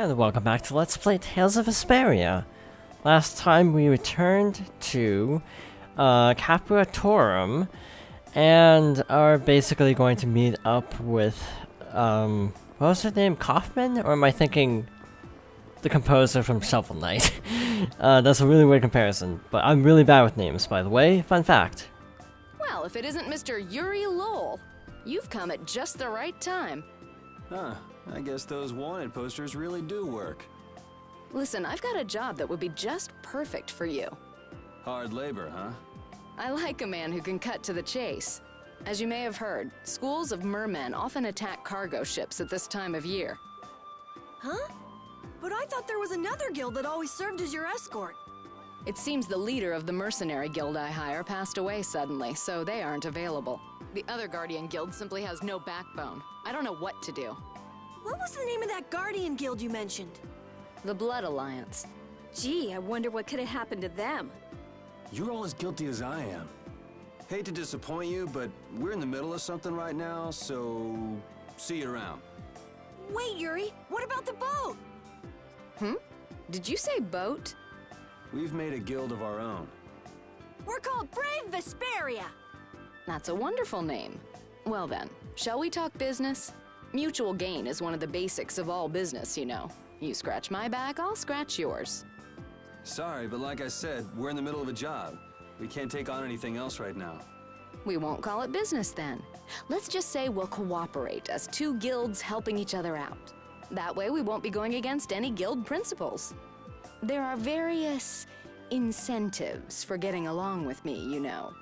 And welcome back to Let's Play Tales of Vesperia. Last time we returned to Capua Nor and are basically going to meet up with, what was her name? Kaufman? Or am I thinking the composer from Shovel Knight? That's a really weird comparison, but I'm really bad with names, by the way. Fun fact. Well, if it isn't Mr. Yuri Lowell, you've come at just the right time. Huh, I guess those wanted posters really do work. Listen, I've got a job that would be just perfect for you. Hard labor, huh? I like a man who can cut to the chase. As you may have heard, schools of mermen often attack cargo ships at this time of year. Huh? But I thought there was another guild that always served as your escort. It seems the leader of the mercenary guild I hire passed away suddenly, so they aren't available. The other Guardian guild simply has no backbone. I don't know what to do. What was the name of that Guardian guild you mentioned? The Blood Alliance. Gee, I wonder what could have happened to them. You're all as guilty as I am. Hate to disappoint you, but we're in the middle of something right now, so see you around. Wait, Yuri, what about the boat? Did you say boat? We've made a guild of our own. We're called Brave Vesperia. That's a wonderful name. Well then, shall we talk business? Mutual gain is one of the basics of all business, you know. You scratch my back, I'll scratch yours. Sorry, but like I said, we're in the middle of a job. We can't take on anything else right now. We won't call it business then. Let's just say we'll cooperate as two guilds helping each other out. That way we won't be going against any guild principles. There are various incentives for getting along with me, you know.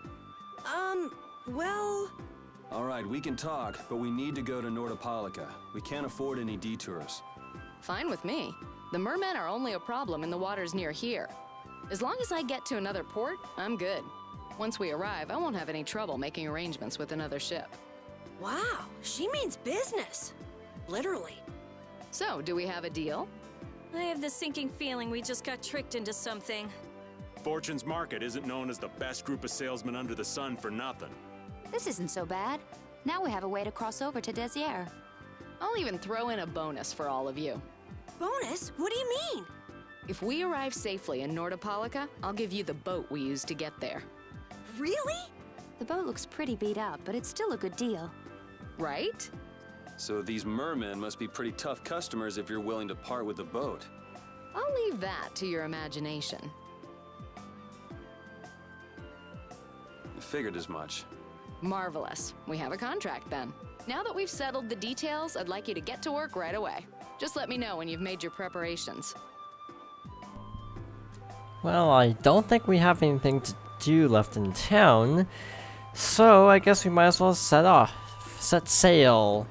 Well... All right, we can talk, but we need to go to Nor. We can't afford any detours. Fine with me. The mermen are only a problem in the waters near here. As long as I get to another port, I'm good. Once we arrive, I won't have any trouble making arrangements with another ship. Wow, she means business. Literally. So, do we have a deal? I have the sinking feeling we just got tricked into something. Fortune's Market isn't known as the best group of salesmen under the sun for nothing. This isn't so bad. Now we have a way to cross over to Desier. I'll even throw in a bonus for all of you. Bonus? What do you mean? If we arrive safely in Nor, I'll give you the boat we used to get there. Really? The boat looks pretty beat up, but it's still a good deal. Right? So these mermen must be pretty tough customers if you're willing to part with the boat. I'll leave that to your imagination. I figured as much. Marvelous. We have a contract then. Now that we've settled the details, I'd like you to get to work right away. Just let me know when you've made your preparations. Well, I don't think we have anything to do left in town, so I guess we might as well set sail.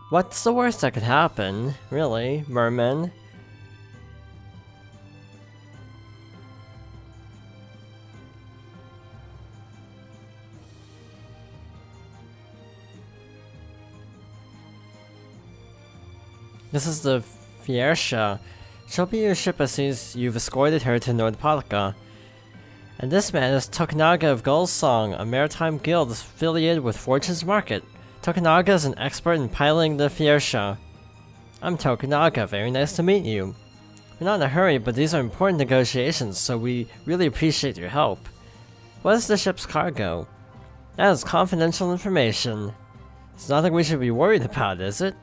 What's the worst that could happen, really, mermen? This is the Vesperia. She'll be your ship as soon as you've escorted her to Nor. And this man is Tokunaga of Gull's Song, a maritime guild affiliated with Fortune's Market. Tokunaga is an expert in piloting the Vesperia. I'm Tokunaga, very nice to meet you. We're not in a hurry, but these are important negotiations, so we really appreciate your help. What is the ship's cargo? That is confidential information. It's nothing we should be worried about, is it?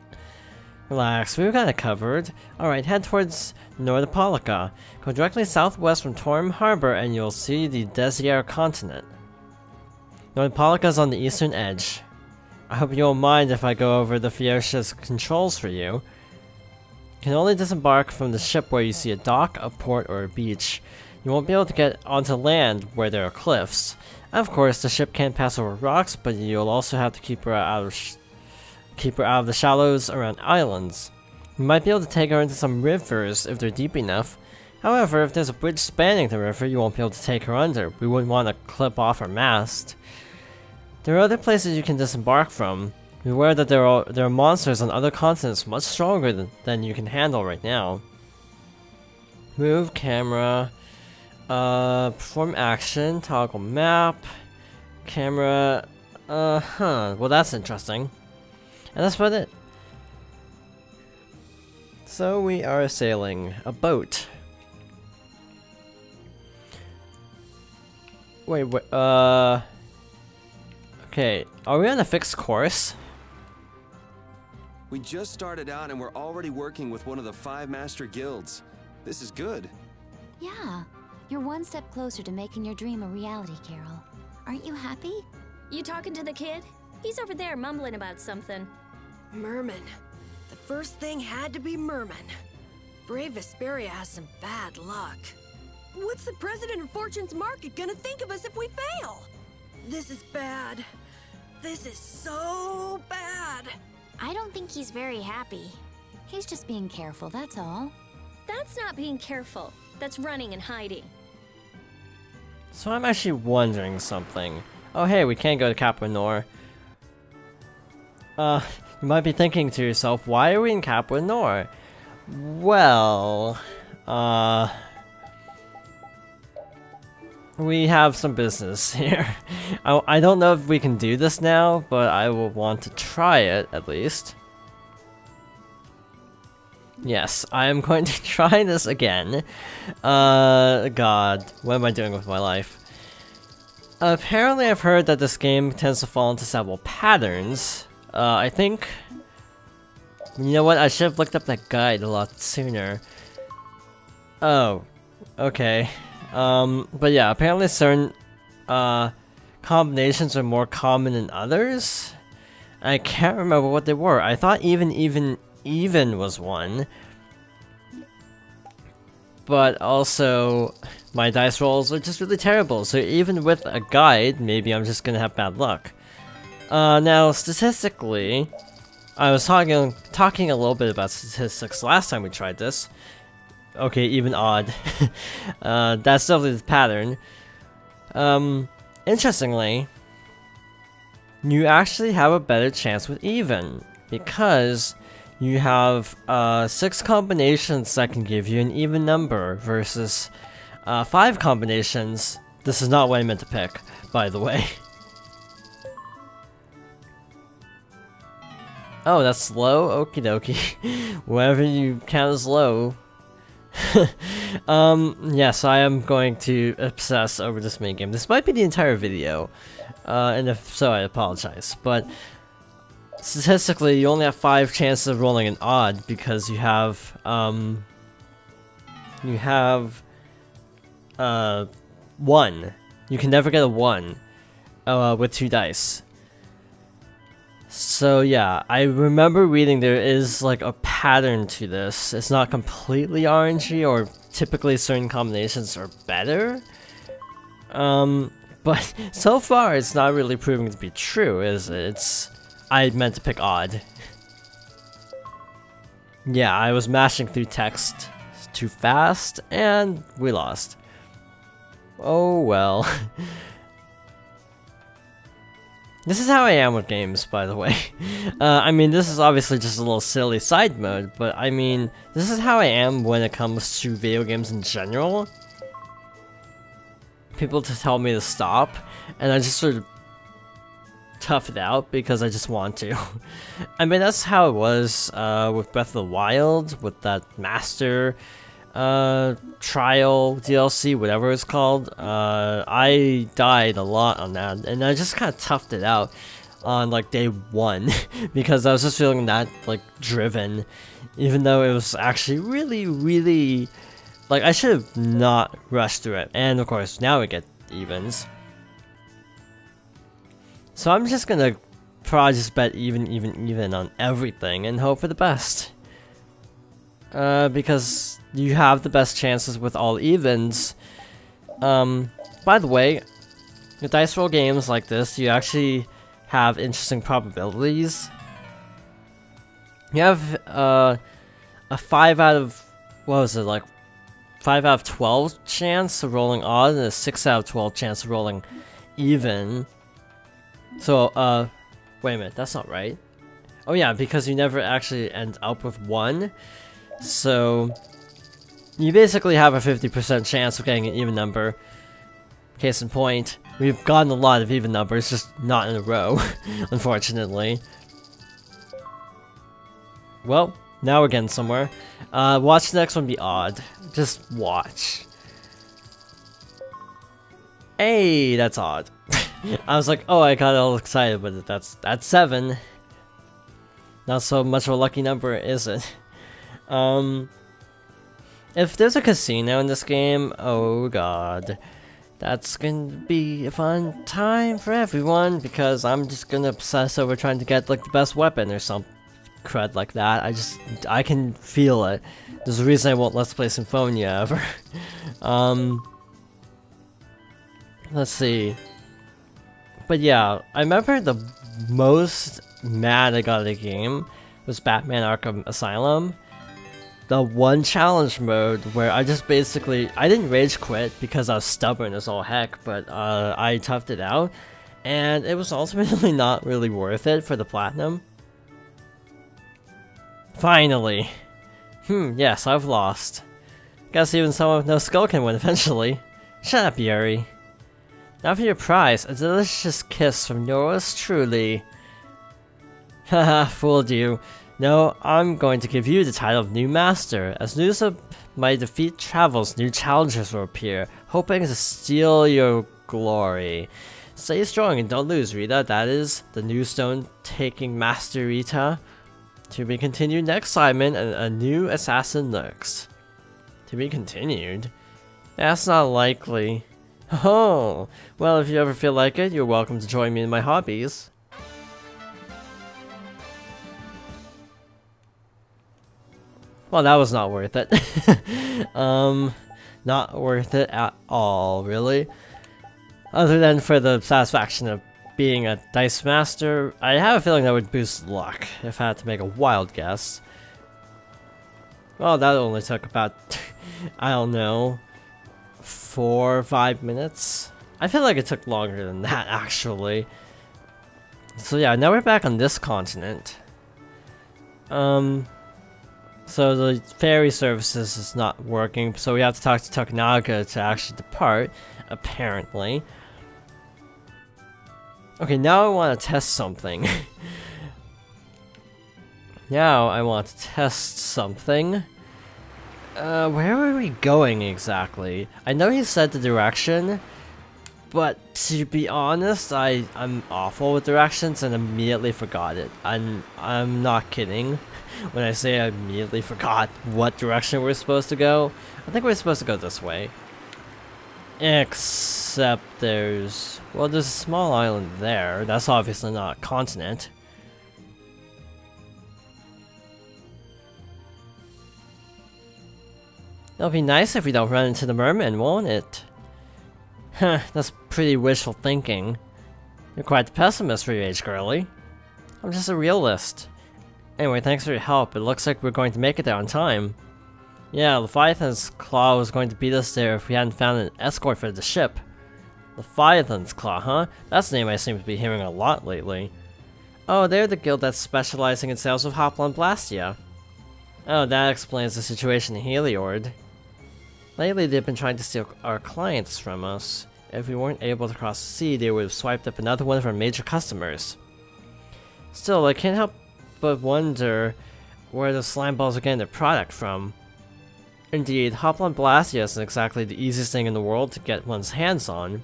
Relax, we've got it covered. Alright, head towards Nor. Go directly southwest from Torm Harbor and you'll see the Desier continent. Nor. is on the eastern edge. I hope you won't mind if I go over the Vesperia's controls for you. You can only disembark from the ship where you see a dock, a port, or a beach. You won't be able to get onto land where there are cliffs. Of course, the ship can't pass over rocks, but you'll also have to keep her out of the shallows around islands. You might be able to take her into some rivers if they're deep enough. However, if there's a bridge spanning the river, you won't be able to take her under. We wouldn't want to clip off her mast. There are other places you can disembark from. Beware that there are monsters on other continents much stronger than you can handle right now. Move camera. Perform action. Toggle map. Camera. Well, that's interesting. And that's about it. So we are sailing a boat. Wait, okay, are we on a fixed course? We just started out and we're already working with one of the 5 master guilds. This is good. Yeah, you're one step closer to making your dream a reality, Carol. Aren't you happy? You talking to the kid? He's over there mumbling about something. Merman. The first thing had to be Merman. Brave Vesperia has some bad luck. What's the president of Fortune's Market gonna think of us if we fail? This is bad. This is so bad. I don't think he's very happy. He's just being careful, that's all. That's not being careful. That's running and hiding. So I'm actually wondering something. Oh hey, we can't go to Capua Nor. You might be thinking to yourself, why are we in Capua Nor? Well, we have some business here. I don't know if we can do this now, but I will want to try it at least. Yes, I am going to try this again. God, what am I doing with my life? Apparently I've heard that this game tends to fall into several patterns. I think... You know what, I should have looked up that guide a lot sooner. Oh, okay. But yeah, apparently certain combinations are more common than others. I can't remember what they were. I thought even was one. But also, my dice rolls are just really terrible, so even with a guide, maybe I'm just gonna have bad luck. Now, statistically, I was talking a little bit about statistics last time we tried this. Okay, even odd. That's definitely the pattern. Interestingly, you actually have a better chance with even, because you have 6 combinations that can give you an even number versus 5 combinations. This is not what I meant to pick, by the way. Oh, that's low? Okie dokie. Whatever you count as low. Yes, I am going to obsess over this minigame. This might be the entire video, and if so, I apologize. But statistically, you only have 5 chances of rolling an odd because you have 1. You can never get a 1 with 2 dice. So yeah, I remember reading there is like a pattern to this. It's not completely RNG, or typically certain combinations are better. But so far it's not really proving to be true, is it? I meant to pick odd. Yeah, I was mashing through text too fast, and we lost. Oh well. This is how I am with games, by the way. I mean, this is obviously just a little silly side mode, but I mean, this is how I am when it comes to video games in general. People tell me to stop, and I just sort of tough it out because I just want to. I mean, that's how it was with Breath of the Wild, with that Master trial DLC, whatever it's called. I died a lot on that, and I just kind of toughed it out on like day 1 because I was just feeling that like driven, even though it was actually really like I should have not rushed through it. And of course now we get evens, so I'm just gonna probably just bet even on everything and hope for the best. Because you have the best chances with all evens. By the way, with dice roll games like this, you actually have interesting probabilities. You have a 5 out of, what was it, like 5 out of 12 chance of rolling odd, and a 6 out of 12 chance of rolling even. So, wait a minute, that's not right. Oh yeah, because you never actually end up with 1. So, you basically have a 50% chance of getting an even number. Case in point, we've gotten a lot of even numbers, just not in a row, unfortunately. Well, Now we're getting somewhere. Watch the next one be odd. Just watch. Hey, that's odd. I was like, oh, I got all excited, but that's 7. Not so much of a lucky number, is it? If there's a casino in this game, oh god. That's gonna be a fun time for everyone, because I'm just gonna obsess over trying to get like the best weapon or some crud like that. I can feel it. There's a reason I won't Let's Play Symphonia ever. Let's see. But yeah, I remember the most mad I got at a game was Batman Arkham Asylum. The one challenge mode where I just basically, I didn't rage quit because I was stubborn as all heck, but I toughed it out, and it was ultimately not really worth it for the platinum. Finally! Yes, I've lost. Guess even someone with no skill can win eventually. Shut up, Yuri. Now for your prize, a delicious kiss from yours truly. Haha, fooled you. No, I'm going to give you the title of New Master. As news of my defeat travels, new challengers will appear, hoping to steal your glory. Stay strong and don't lose, Rita. That is the new stone-taking Master Rita. To be continued next, Simon, and a new assassin lurks. To be continued? That's not likely. Oh, well, if you ever feel like it, you're welcome to join me in my hobbies. Well, that was not worth it. Not worth it at all, really. Other than for the satisfaction of being a dice master, I have a feeling that would boost luck, if I had to make a wild guess. Well, that only took about, I don't know, 4 or 5 minutes? I feel like it took longer than that, actually. So yeah, now we're back on this continent. So the ferry services is not working, so we have to talk to Tokunaga to actually depart, apparently. Okay, now I want to test something. Now I want to test something. Where are we going exactly? I know he said the direction, but to be honest, I'm awful with directions and immediately forgot it. I'm not kidding when I say I immediately forgot what direction we're supposed to go. I think we're supposed to go this way. Except there's a small island there. That's obviously not a continent. It'll be nice if we don't run into the merman, won't it? Huh, that's pretty wishful thinking. You're quite the pessimist for your age, girlie. I'm just a realist. Anyway, thanks for your help. It looks like we're going to make it there on time. Yeah, Leviathan's Claw was going to beat us there if we hadn't found an escort for the ship. Leviathan's Claw, huh? That's a name I seem to be hearing a lot lately. Oh, they're the guild that's specializing in sales of Hopla Blastia. Oh, that explains the situation in Heliord. Lately, they've been trying to steal our clients from us. If we weren't able to cross the sea, they would have swiped up another one of our major customers. Still, I can't help but wonder where the slime balls are getting their product from. Indeed, Hopla Blastia isn't exactly the easiest thing in the world to get one's hands on. You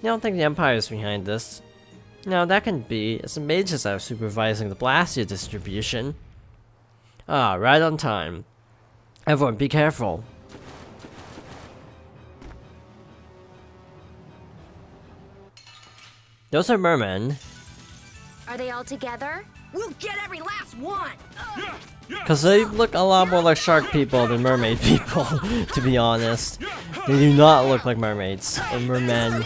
don't think the Empire is behind this? No, that can be. It's the mages that are supervising the Blastia distribution. Ah, right on time. Everyone, be careful. Those are mermen. Are they all together? We'll get every last one! Because they look a lot more like shark people than mermaid people, to be honest. They do not look like mermaids or mermen.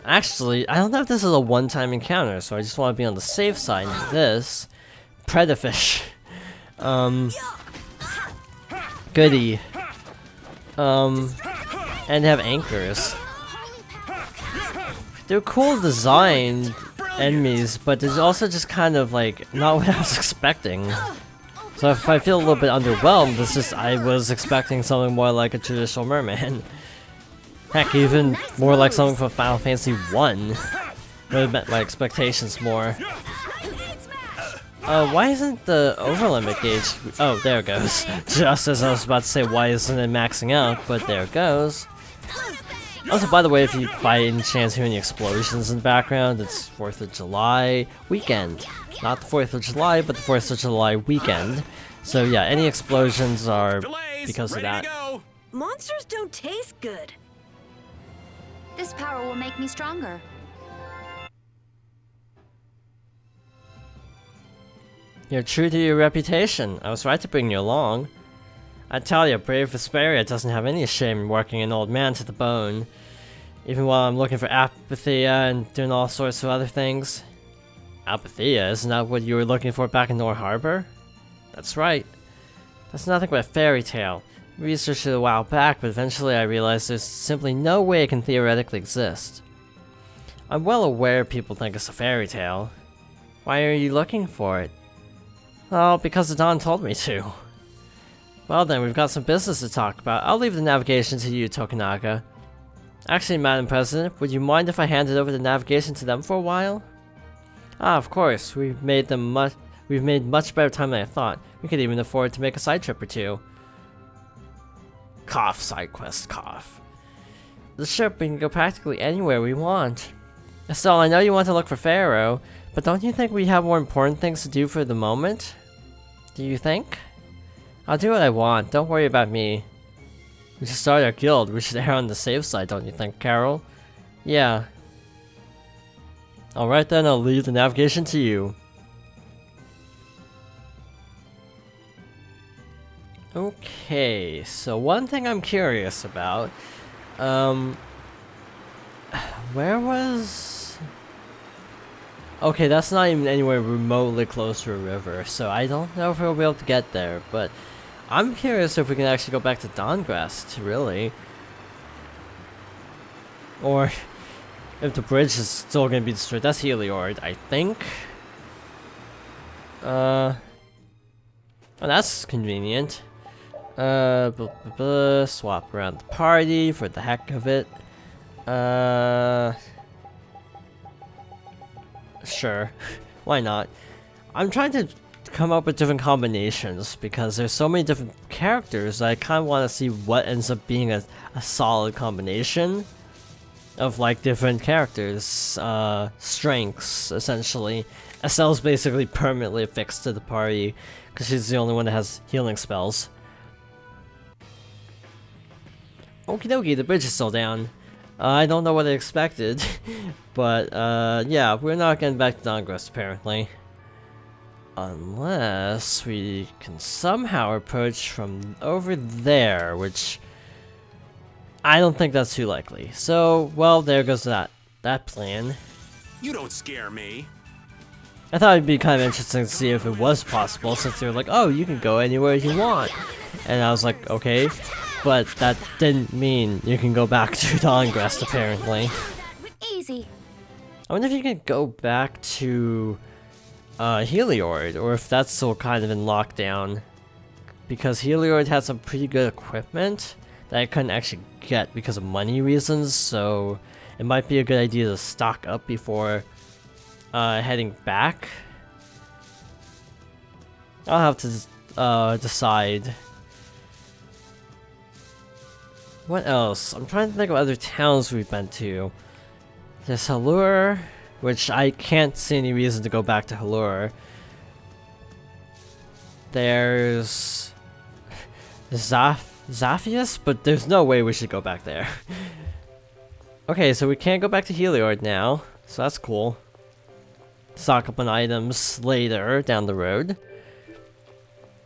Actually, I don't know if this is a one-time encounter, so I just want to be on the safe side of this. Predafish. Goody. And they have anchors. They're cool designed enemies, but they're also just kind of like not what I was expecting. So if I feel a little bit underwhelmed, it's just I was expecting something more like a traditional merman. Heck, even more like something from Final Fantasy 1. Would have met my expectations more. Why isn't the overlimit gauge? Oh, there it goes. Just as I was about to say, why isn't it maxing out? But there it goes. Also, by the way, if you by any chance hear any explosions in the background, it's 4th of July weekend. Not the 4th of July, but the 4th of July weekend. So yeah, any explosions are Delays! because of Ready that. to go! Monsters don't taste good. This power will make me stronger. You're true to your reputation. I was right to bring you along. I tell you, brave Vesperia doesn't have any shame in working an old man to the bone. Even while I'm looking for Apathia and doing all sorts of other things. Apathia, isn't that what you were looking for back in Nor Harbor? That's right. That's nothing but a fairy tale. I researched it a while back, but eventually I realized there's simply no way it can theoretically exist. I'm well aware people think it's a fairy tale. Why are you looking for it? Well, because the Dawn told me to. Well then, we've got some business to talk about. I'll leave the navigation to you, Tokunaga. Actually, Madam President, would you mind if I handed over the navigation to them for a while? Ah, of course. We've made much better time than I thought. We could even afford to make a side trip or two. Cough, side quest, cough. The ship, we can go practically anywhere we want. Estelle, I know you want to look for Pharaoh, but don't you think we have more important things to do for the moment? Do you think? I'll do what I want, don't worry about me. We should start our guild, we should err on the safe side, don't you think, Carol? Yeah. Alright then, I'll leave the navigation to you. Okay, so one thing I'm curious about, where was... Okay, that's not even anywhere remotely close to a river, so I don't know if we'll be able to get there, but I'm curious if we can actually go back to Dawngrest, really. Or if the bridge is still going to be destroyed. That's Heliord, I think. Oh, that's convenient. Swap around the party for the heck of it. Sure. Why not? I'm trying to come up with different combinations because there's so many different characters that I kind of want to see what ends up being a solid combination of like different characters, strengths essentially. Estelle's basically permanently affixed to the party because she's the only one that has healing spells. Okie dokie, the bridge is still down. I don't know what I expected, but yeah, we're not getting back to Dawngrest apparently. Unless we can somehow approach from over there, which I don't think that's too likely. So, well, there goes that plan. You don't scare me. I thought it'd be kind of interesting to see if it was possible, since they were like, oh, you can go anywhere you want. And I was like, okay, but that didn't mean you can go back to Dawngrest, apparently. Easy. I wonder if you can go back to Heliord, or if that's still kind of in lockdown. Because Heliord has some pretty good equipment that I couldn't actually get because of money reasons, so it might be a good idea to stock up before heading back. I'll have to decide. What else? I'm trying to think of other towns we've been to. There's Halure, which I can't see any reason to go back to Halure. There's Zaphius, but there's no way we should go back there. Okay, so we can't go back to Heliord now, so that's cool. Stock up on items later down the road.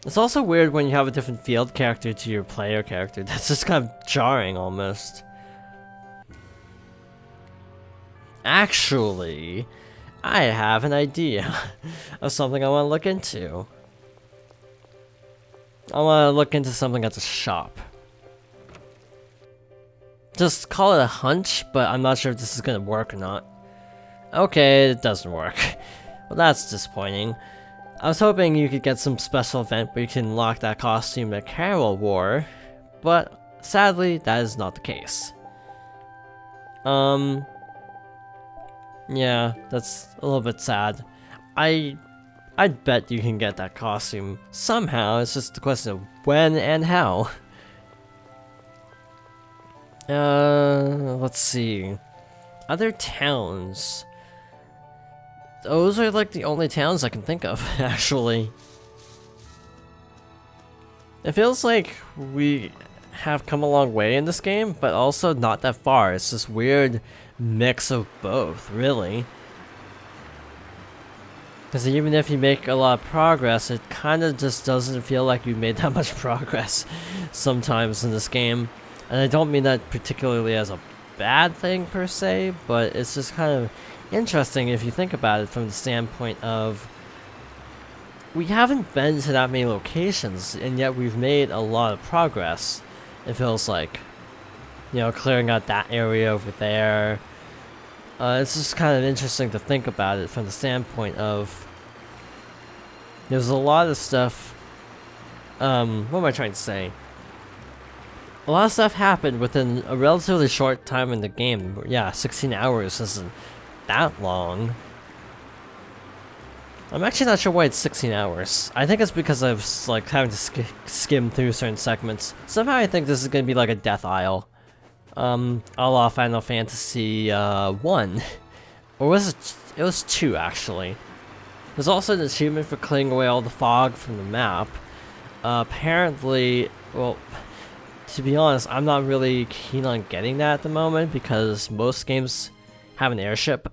It's also weird when you have a different field character to your player character. That's just kind of jarring almost. Actually, I have an idea of something I want to look into. I want to look into something at the shop. Just call it a hunch, but I'm not sure if this is going to work or not. Okay, it doesn't work. Well, that's disappointing. I was hoping you could get some special event where you can unlock that costume that Carol wore, but sadly, that is not the case. Yeah, that's a little bit sad. I I'd bet you can get that costume somehow. It's just the question of when and how. Let's see. Other towns. Those are like the only towns I can think of, actually. It feels like we have come a long way in this game, but also not that far. It's this weird mix of both, really. Because even if you make a lot of progress, it kind of just doesn't feel like you made that much progress sometimes in this game. And I don't mean that particularly as a bad thing per se, but it's just kind of interesting if you think about it from the standpoint of we haven't been to that many locations, and yet we've made a lot of progress. It feels like, you know, clearing out that area over there. It's just kind of interesting to think about it from the standpoint of there's a lot of stuff. What am I trying to say? A lot of stuff happened within a relatively short time in the game. Yeah, 16 hours isn't that long. I'm actually not sure why it's 16 hours. I think it's because I was like having to skim through certain segments. Somehow I think this is gonna be like a death isle. A la Final Fantasy 1. Or was it? It was 2 actually. There's also an achievement for clearing away all the fog from the map. Apparently, well, to be honest, I'm not really keen on getting that at the moment because most games have an airship.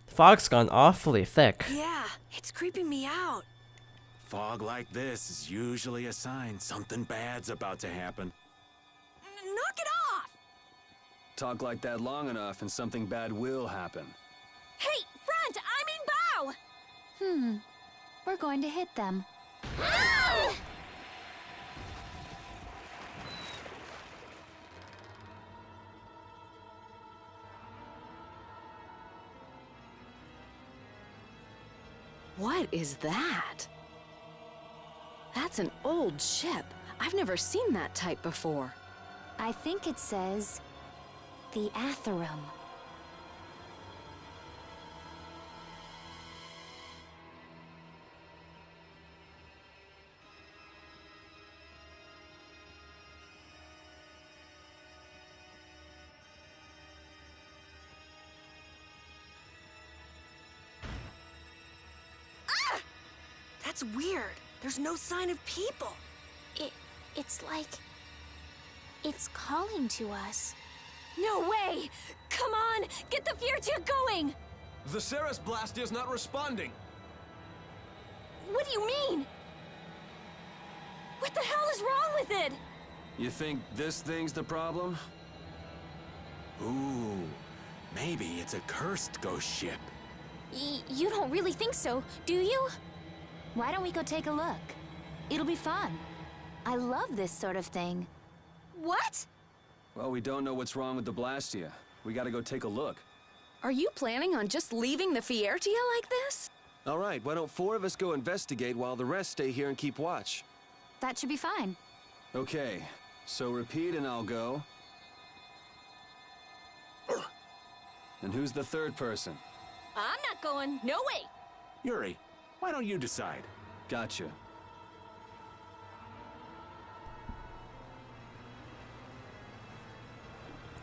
The fog's gone awfully thick. Yeah, it's creeping me out. Fog like this is usually a sign something bad's about to happen. Knock it off! Talk like that long enough and something bad will happen. Hey, front! I mean bow! We're going to hit them. What is that? That's an old ship. I've never seen that type before. I think it says the Atherum. That's weird. There's no sign of people. It's like it's calling to us. No way! Come on! Get the Fiertia going! The Ceres Blastia's not responding. What do you mean? What the hell is wrong with it? You think this thing's the problem? Ooh, maybe it's a cursed ghost ship. You don't really think so, do you? Why don't we go take a look? It'll be fun. I love this sort of thing. What? Well, we don't know what's wrong with the Blastia. We gotta go take a look. Are you planning on just leaving the Fiertia like this? All right, why don't 4 of us go investigate while the rest stay here and keep watch? That should be fine. Okay, so repeat and I'll go. And who's the third person? I'm not going. No way! Yuri, why don't you decide? Gotcha.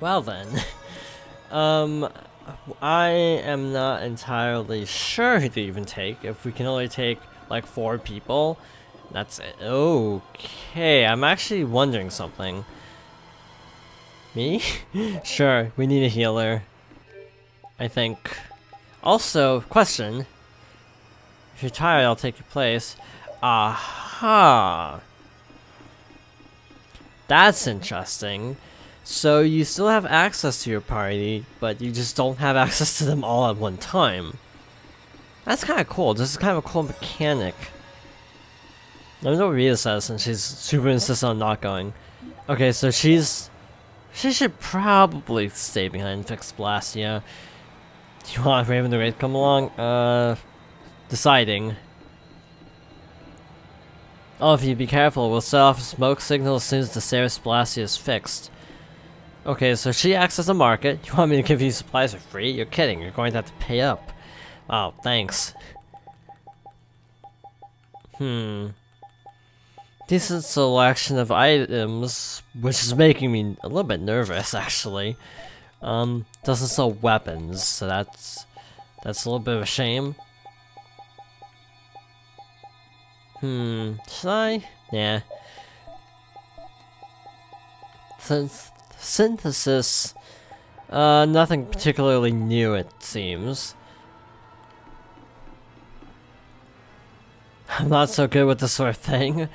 Well then, I am not entirely sure who to even take. If we can only take like 4 people, that's it. Okay, I'm actually wondering something. Me? Sure, we need a healer, I think. Also, question. If you're tired, I'll take your place. Aha! That's interesting. So you still have access to your party, but you just don't have access to them all at one time. That's kind of cool. This is kind of a cool mechanic. Let me know what Rita says, since she's super insistent on not going. Okay, so she should probably stay behind and fix Blastia. Do you want Raven the Wraith to come along? Deciding. Oh, if you be careful, we'll set off a smoke signal as soon as the Ceres Blastia is fixed. Okay, so she acts as a market. You want me to give you supplies for free? You're kidding, you're going to have to pay up. Wow, thanks. Decent selection of items, which is making me a little bit nervous, actually. Doesn't sell weapons, so that's a little bit of a shame. Should I? Yeah. Synthesis. Nothing particularly new, it seems. I'm not so good with this sort of thing.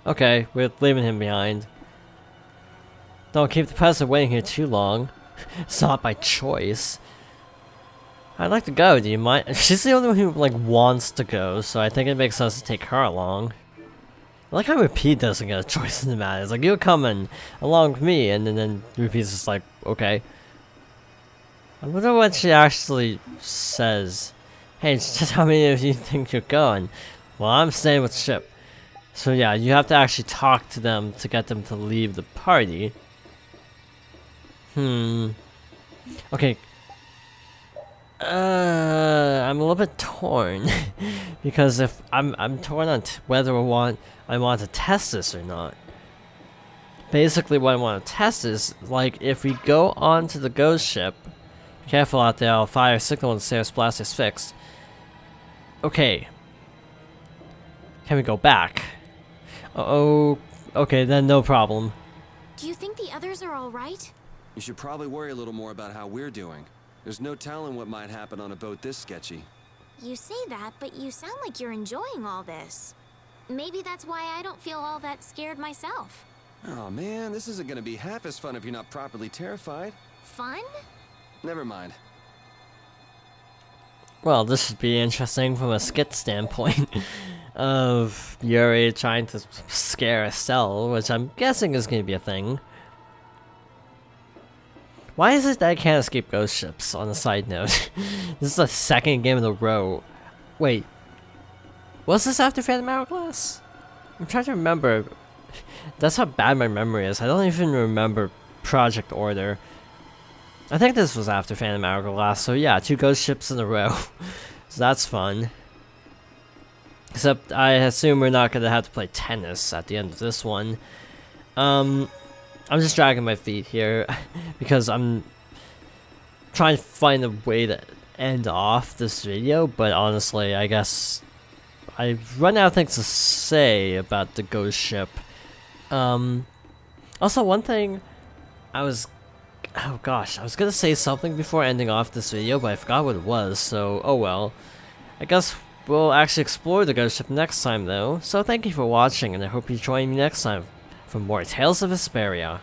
Okay, we're leaving him behind. Don't keep the president waiting here too long. It's not by choice. I'd like to go, do you mind? She's the only one who, like, wants to go, so I think it makes sense to take her along. I like how Repeat doesn't get a choice in the matter. It's like, you're coming along with me, and then Repeat's just like, okay. I wonder what she actually says. Hey, it's just how many of you think you're going? Well, I'm staying with Ship. So yeah, you have to actually talk to them to get them to leave the party. Okay. I'm a little bit torn because if I'm torn on whether I want to test this or not. Basically, what I want to test is like if we go onto the ghost ship. Careful out there! I'll fire a signal and say our blast is fixed. Okay. Can we go back? Oh, okay, then no problem. Do you think the others are alright? You should probably worry a little more about how we're doing. There's no telling what might happen on a boat this sketchy. You say that, but you sound like you're enjoying all this. Maybe that's why I don't feel all that scared myself. Oh man, this isn't gonna be half as fun if you're not properly terrified. Fun? Never mind. Well, this should be interesting from a skit standpoint of Yuri trying to scare Estelle, which I'm guessing is going to be a thing. Why is it that I can't escape ghost ships, on a side note? This is the second game in a row. Wait. Was this after Phantom Hourglass? I'm trying to remember. That's how bad my memory is. I don't even remember Project Order. I think this was after Phantom Hourglass, so yeah, 2 ghost ships in a row. So that's fun. Except, I assume we're not gonna have to play tennis at the end of this one. I'm just dragging my feet here, because I'm trying to find a way to end off this video, but honestly, I guess I've run out of things to say about the ghost ship. Also, one thing oh gosh, I was gonna say something before ending off this video, but I forgot what it was, so oh well. I guess we'll actually explore the ghost ship next time though, so thank you for watching, and I hope you join me next time for more Tales of Vesperia.